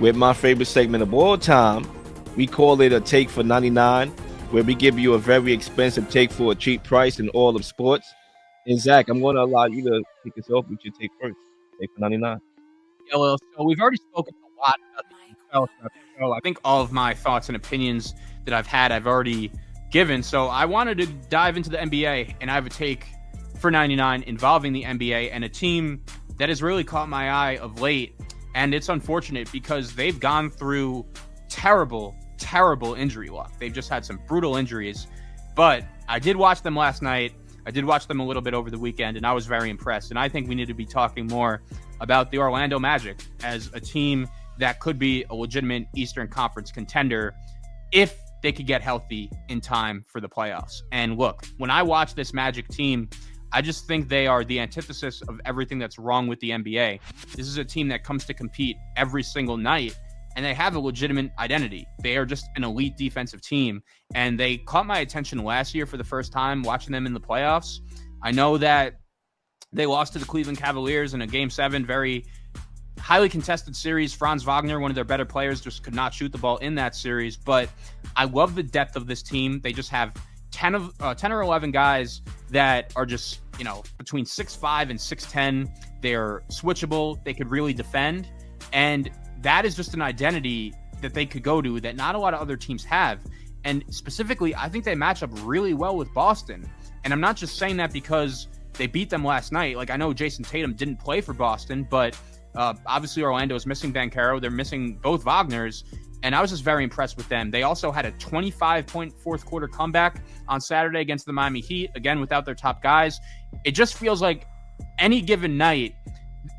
with my favorite segment of all time. We call it a take for 99, where we give you a very expensive take for a cheap price in all of sports. And Zach, I'm going to allow you to kick us off with your take first. Take for 99. Yeah, well, so we've already spoken a lot about the NFL stuff. So I think all of my thoughts and opinions that I've had, I've already given. So I wanted to dive into the NBA, and I have a take for 99 involving the NBA and a team that has really caught my eye of late. And it's unfortunate because they've gone through terrible injury luck. They've just had some brutal injuries. But I did watch them last night. I did watch them a little bit over the weekend, and I was very impressed. And I think we need to be talking more about the Orlando Magic as a team that could be a legitimate Eastern Conference contender if they could get healthy in time for the playoffs. And look, when I watch this Magic team, I just think they are the antithesis of everything that's wrong with the NBA. This is a team that comes to compete every single night, and they have a legitimate identity. They are just an elite defensive team, and they caught my attention last year for the first time watching them in the playoffs. I know that they lost to the Cleveland Cavaliers in a Game 7, very highly contested series. Franz Wagner, one of their better players, just could not shoot the ball in that series. But I love the depth of this team. They just have 10 or 11 guys that are just, between 6'5" and 6'10". They're switchable. They could really defend. And that is just an identity that they could go to that not a lot of other teams have. And specifically, I think they match up really well with Boston. And I'm not just saying that because they beat them last night. Like, I know Jason Tatum didn't play for Boston, but obviously Orlando is missing Banchero. They're missing both Wagners. And I was just very impressed with them. They also had a 25-point fourth quarter comeback on Saturday against the Miami Heat, again, without their top guys. It just feels like any given night,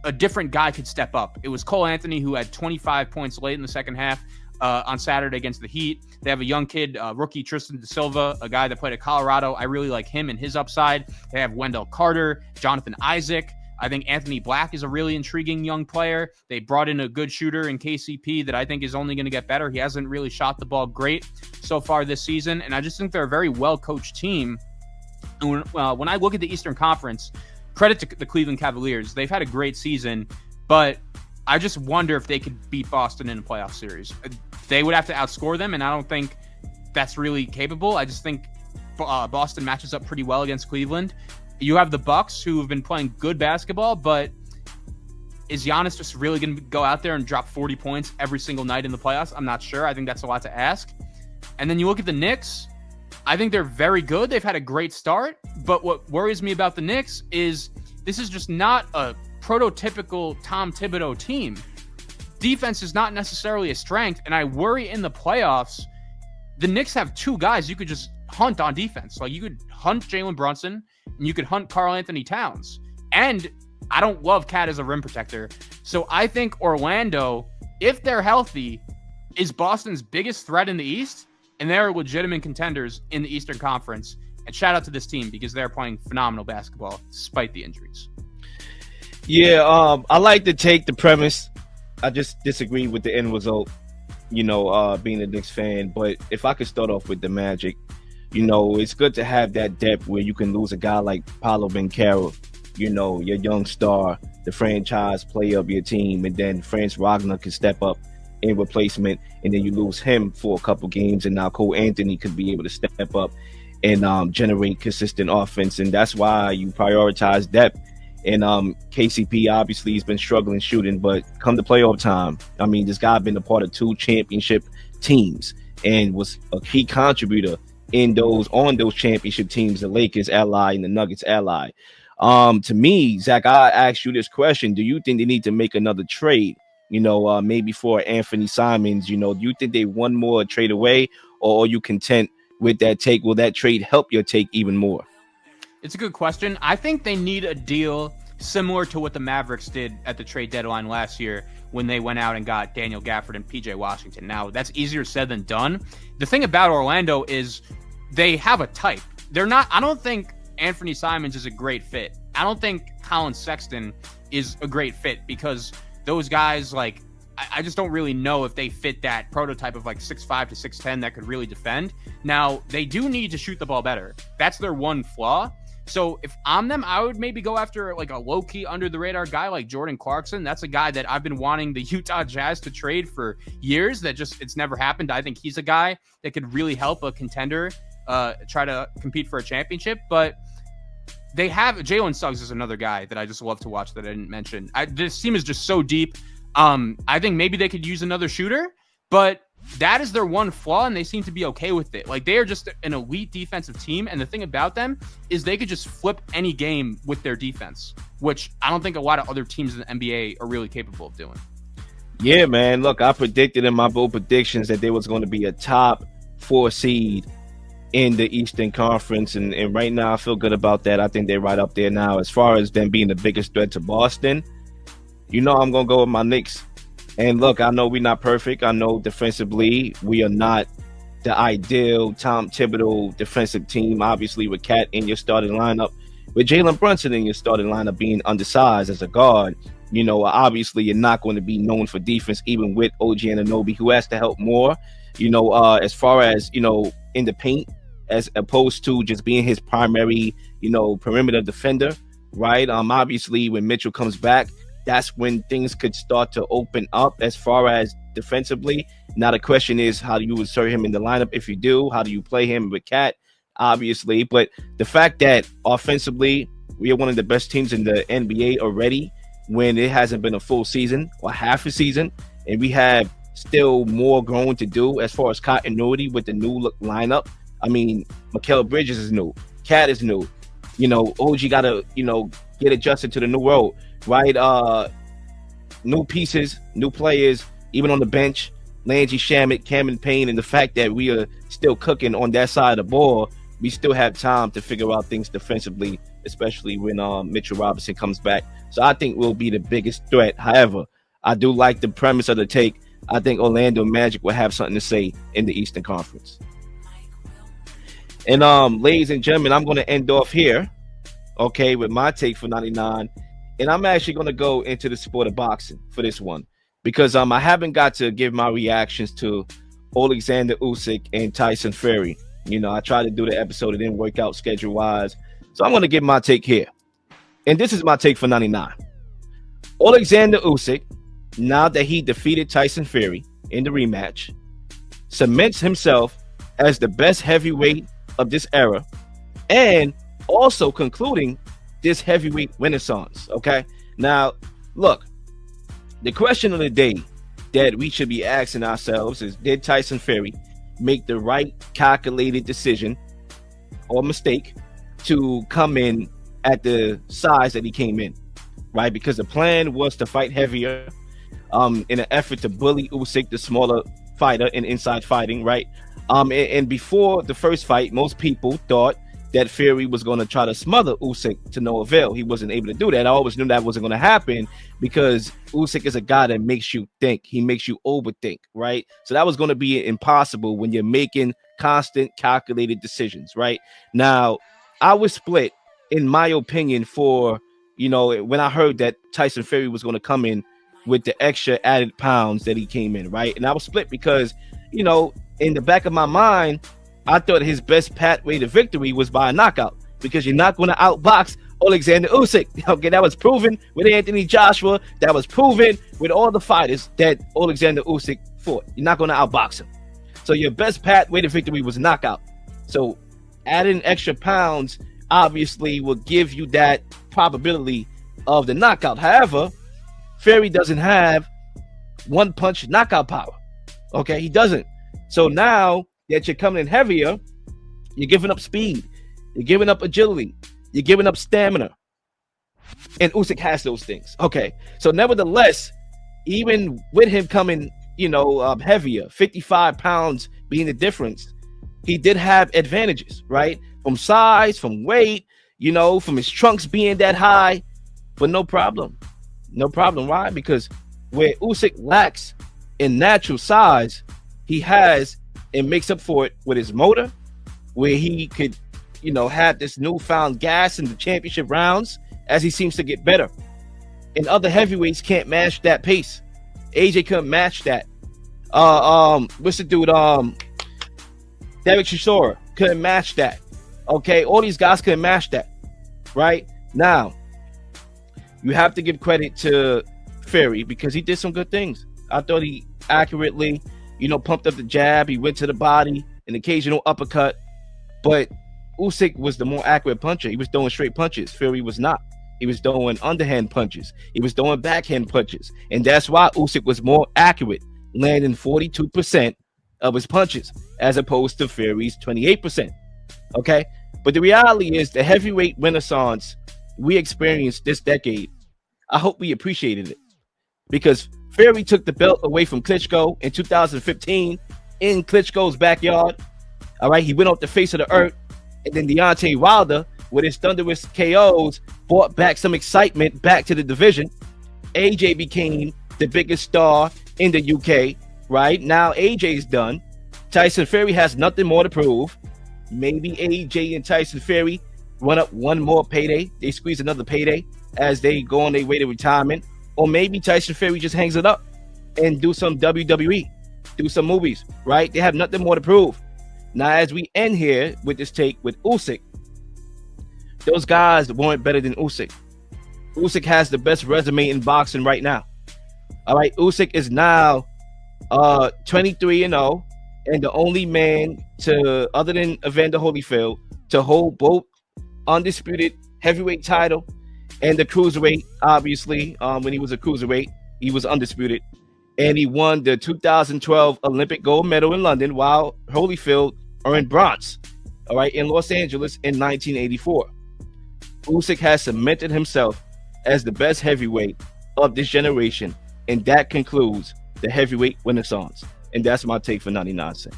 a different guy could step up. It was Cole Anthony who had 25 points late in the second half on Saturday against the Heat. They have a young kid, rookie Tristan Da Silva, a guy that played at Colorado. I really like him and his upside. They have Wendell Carter, Jonathan Isaac. I think Anthony Black is a really intriguing young player. They brought in a good shooter in KCP that I think is only going to get better. He hasn't really shot the ball great so far this season, and I just think they're a very well-coached team. And when I look at the Eastern Conference, credit to the Cleveland Cavaliers. They've had a great season, but I just wonder if they could beat Boston in a playoff series. They would have to outscore them, and I don't think that's really capable. I just think Boston matches up pretty well against Cleveland. You have the Bucks, who have been playing good basketball, but is Giannis just really going to go out there and drop 40 points every single night in the playoffs? I'm not sure. I think that's a lot to ask. And then you look at the Knicks. I think they're very good. They've had a great start, but what worries me about the Knicks is this is just not a prototypical Tom Thibodeau team. Defense is not necessarily a strength, and I worry in the playoffs, the Knicks have two guys you could just hunt on defense. Like, you could hunt Jalen Brunson, and you could hunt Karl Anthony Towns. And I don't love Cat as a rim protector. So I think Orlando, if they're healthy, is Boston's biggest threat in the East, and they're legitimate contenders in the Eastern Conference. And shout out to this team because they're playing phenomenal basketball despite the injuries. Yeah, I like to take the premise. I just disagree with the end result, being a Knicks fan. But if I could start off with the Magic, it's good to have that depth where you can lose a guy like Paolo Banchero, your young star, the franchise player of your team, and then Franz Wagner can step up in replacement, and then you lose him for a couple games, and now Cole Anthony could be able to step up and generate consistent offense, and that's why you prioritize depth. And KCP obviously has been struggling shooting, but come to playoff time, this guy been a part of 2 championship teams and was a key contributor on those championship teams, the Lakers ally and the Nuggets ally. To me, Zach, I asked you this question: do you think they need to make another trade? Maybe for Anthony Simons. Do you think they one more trade away, or are you content with that take? Will that trade help your take even more? It's a good question. I think they need a deal similar to what the Mavericks did at the trade deadline last year when they went out and got Daniel Gafford and PJ Washington. Now, that's easier said than done. The thing about Orlando is they have a type. I don't think Anthony Simons is a great fit. I don't think Colin Sexton is a great fit because those guys, like, I just don't really know if they fit that prototype of like 6'5" to 6'10" that could really defend. Now, they do need to shoot the ball better. That's their one flaw. So if I'm them, I would maybe go after like a low-key under-the-radar guy like Jordan Clarkson. That's a guy that I've been wanting the Utah Jazz to trade for years. It's never happened. I think he's a guy that could really help a contender try to compete for a championship. But they have Jalen Suggs is another guy that I just love to watch that I didn't mention. This team is just so deep. I think maybe they could use another shooter, but that is their one flaw, and they seem to be okay with it. Like, they are just an elite defensive team, and the thing about them is they could just flip any game with their defense, which I don't think a lot of other teams in the NBA are really capable of doing. Yeah, man. Look, I predicted in my bold predictions that there was going to be a top 4 seed in the Eastern Conference, and right now I feel good about that. I think they're right up there now. As far as them being the biggest threat to Boston, I'm going to go with my Knicks. And look, I know we're not perfect. I know defensively we are not the ideal Tom Thibodeau defensive team. Obviously, with Cat in your starting lineup, with Jalen Brunson in your starting lineup being undersized as a guard, obviously you're not going to be known for defense, even with OG Anunoby, who has to help more, as far as, in the paint, as opposed to just being his primary, perimeter defender, right? Obviously, when Mitchell comes back, that's when things could start to open up as far as defensively. Now the question is, how do you insert him in the lineup? If you do, how do you play him with Cat? Obviously, but the fact that offensively we are one of the best teams in the NBA already, when it hasn't been a full season or half a season, and we have still more growing to do as far as continuity with the new look lineup. I mean, Mikal Bridges is new, Cat is new. OG got to get adjusted to the new role. Right, new pieces, new players, even on the bench, Landry Shamet, Cameron Payne, and the fact that we are still cooking on that side of the ball, we still have time to figure out things defensively, especially when Mitchell Robinson comes back. So I think we'll be the biggest threat. However, I do like the premise of the take. I think Orlando Magic will have something to say in the Eastern Conference. And ladies and gentlemen, I'm going to end off here, okay, with my take for 99. And I'm actually going to go into the sport of boxing for this one because I haven't got to give my reactions to Oleksandr Usyk and Tyson Fury. I tried to do the episode. It didn't work out schedule-wise. So I'm going to give my take here. And this is my take for 99. Oleksandr Usyk, now that he defeated Tyson Fury in the rematch, cements himself as the best heavyweight of this era and also concluding this heavyweight renaissance. Okay, now look, the question of the day that we should be asking ourselves is, did Tyson Fury make the right calculated decision or mistake to come in at the size that he came in, right? Because the plan was to fight heavier in an effort to bully Usyk, the smaller fighter, in inside fighting, right? And before the first fight, most people thought that Fury was going to try to smother Usyk to no avail. He wasn't able to do that. I always knew that wasn't going to happen because Usyk is a guy that makes you think. He makes you overthink, right? So that was going to be impossible when you're making constant calculated decisions, right? Now, I was split, in my opinion, for, when I heard that Tyson Fury was going to come in with the extra added pounds that he came in, right? And I was split because, in the back of my mind, I thought his best pathway to victory was by a knockout because you're not going to outbox Oleksandr Usyk. Okay, that was proven with Anthony Joshua. That was proven with all the fighters that Oleksandr Usyk fought. You're not going to outbox him. So your best pathway to victory was knockout. So adding extra pounds obviously will give you that probability of the knockout. However, Fury doesn't have one-punch knockout power. Okay, he doesn't. So now that you're coming in heavier, you're giving up speed, you're giving up agility, you're giving up stamina. And Usyk has those things. Okay, so nevertheless, even with him coming, heavier, 55 pounds being the difference, he did have advantages, right? From size, from weight, from his trunks being that high, but no problem. No problem. Why? Because where Usyk lacks in natural size, he has and makes up for it with his motor, where he could, have this newfound gas in the championship rounds as he seems to get better. And other heavyweights can't match that pace. AJ couldn't match that. What's the dude? Derek Chisora couldn't match that. Okay, all these guys couldn't match that. Right now, you have to give credit to Fury because he did some good things. I thought he accurately, pumped up the jab. He went to the body, an occasional uppercut, but Usyk was the more accurate puncher. He was throwing straight punches. Fury was not. He was throwing underhand punches. He was throwing backhand punches, and that's why Usyk was more accurate, landing 42% of his punches as opposed to Fury's 28%. Okay, but the reality is the heavyweight renaissance we experienced this decade, I hope we appreciated it, because Fury took the belt away from Klitschko in 2015 in Klitschko's backyard. All right, he went off the face of the earth, and then Deontay Wilder, with his thunderous KOs, brought back some excitement back to the division. AJ became the biggest star in the UK. Right now, AJ's done. Tyson Fury has nothing more to prove. Maybe AJ and Tyson Fury run up one more payday. They squeeze another payday as they go on their way to retirement. Or maybe Tyson Fury just hangs it up and do some WWE, do some movies, right? They have nothing more to prove. Now, as we end here with this take with Usyk, those guys weren't better than Usyk. Usyk has the best resume in boxing right now. All right, Usyk is now 23-0, and the only man to, other than Evander Holyfield, to hold both undisputed heavyweight title and the cruiserweight. Obviously, when he was a cruiserweight, he was undisputed, and he won the 2012 Olympic gold medal in London, while Holyfield earned bronze. All right, in Los Angeles in 1984. Usyk has cemented himself as the best heavyweight of this generation, and that concludes the heavyweight renaissance. And that's my take for 99 cents.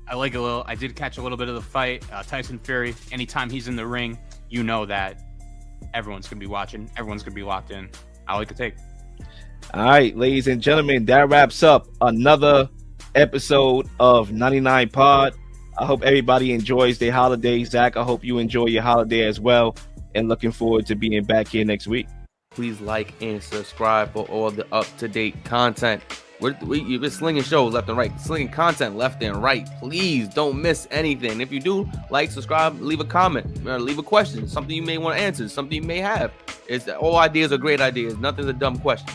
I did catch a little bit of the fight. Tyson Fury, anytime he's in the ring, you know that everyone's going to be watching. Everyone's going to be locked in. I like the take. All right, ladies and gentlemen, that wraps up another episode of 99 Pod. I hope everybody enjoys their holiday. Zach, I hope you enjoy your holiday as well. And looking forward to being back here next week. Please like and subscribe for all the up-to-date content. You've been slinging shows left and right, slinging content left and right. Please don't miss anything. If you do, like, subscribe, leave a comment, leave a question, something you may want to answer, something you may have. All ideas are great ideas. Nothing's a dumb question.